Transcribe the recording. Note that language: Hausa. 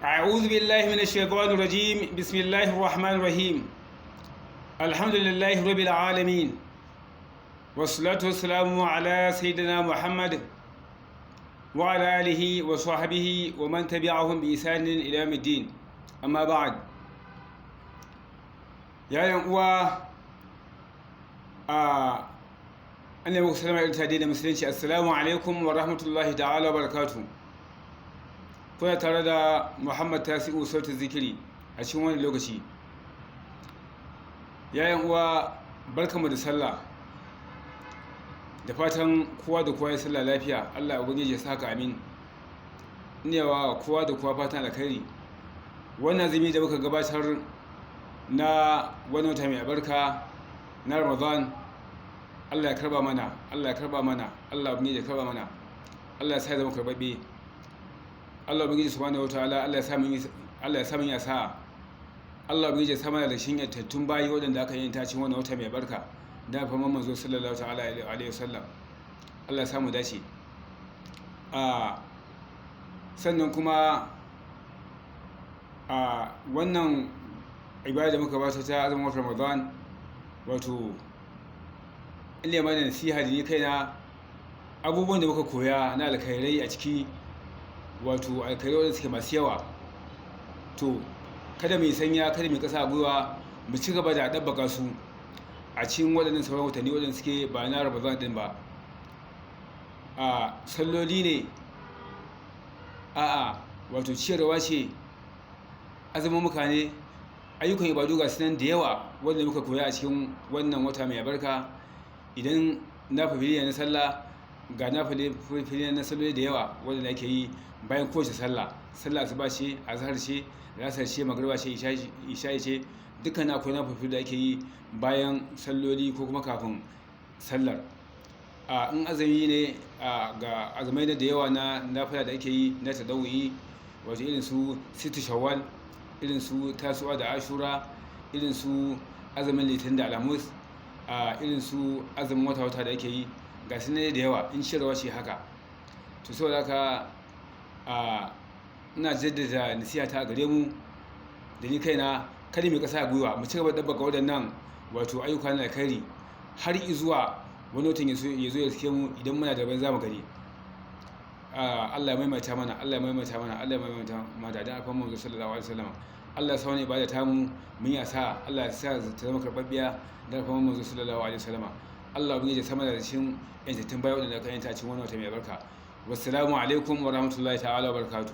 أعوذ بالله من الشيطان الرجيم بسم الله الرحمن الرحيم الحمد لله رب العالمين والصلاة والسلام على سيدنا محمد وعلى آله وصحبه ومن تبعهم بإحسان إلى يوم الدين أما بعد يا uwa أنا مسلم التدين المسلمين السلام عليكم ورحمة الله تعالى وبركاته. Kuna tare da Muhammad Tasi'u sautin zikiri a cikin wani lokaci. Yayin uwa barkamu da sallah, da fatan kowa da kowa ya sallah lafiya. Allah ubangiji ya saka amin. Inewa kowa da kowa fatan alkhairi. Wannan azumi da muka gabatar na wani wata mai albarka na Ramadan, Allah ya karba mana, Allah ya karba mana, Allah ubangiji ya karba mana, Allah ya sa zama karbabbe. Allah ubangiji subhanahu wataala Allah ya samu ya sa Allah ubangiji ya sa mana da shin yattattun bayi waɗanda aka yi ta cikin wannan wata mai barka da fa manzo sallallahu ta'ala alaihi wasallam. Allah ya samu dace. Sannan kuma wannan ibada da muka bata ta azumin watan Ramadan, wato ille mana nasiha da ni kaina abubuwan da muka koya na alkhairai a ciki, wato alkhairai wanda suke masu yawa, to kada mu sanya, kada mu kasa a gwiwa, mu ci gaba da dabbaka su a cikin waɗannan sauran watanni waɗanda suke ba na Ramadan din ba. Salloli ne, wato ciyarwa ce, azumin muka ne, ayyukan ibadu ga sunan da yawa wanda muka koya a cikin wannan wata mai albarka. Idan na fafili na sallah, ga na fafili na salloli da yawa wanda ake yi bayan kowace sallah asuba ce, azhar ce, lasar ce, magriba ce, isha ce, dukkan akwai na fafili da ake yi bayan salloli ko kuma kafin sallar. In azumi ne, ga azumai da yawa na nafila da ake yi na tadawuyi, wato irin su sittu shawwal, irin su tasu'a da ashura, irin su azumin litinin da alhamis, irin su azumin wata da ake yi, ga su ne da yawa. In shirwa ce haka, to saboda haka ina jaddada nasiha ta gare mu da ni kaina, kada mu kasa gwiwa, mu ci gaba da dabbaka waɗannan wato ayyuka na alkhairi har zuwa wani watan ya zo ya riske mu idan muna da ban zamu gani. Allah ya maimaita mana, Allah ya maimaita mana, Allah ya maimaita mana da alfan manzo sallallahu alaihi wasallam. Allah ya sa wani ibada ta mu mun ya sa, Allah ya sa ta zama karbabbiya da alfan manzo sallallahu alaihi wasallam. Allah ubangiji ya sama da cikin yantattun bayan da aka yanta cikin wani wata mai albarka. Wassalamu alaikum wa rahmatullahi ta'ala wa barakatuh.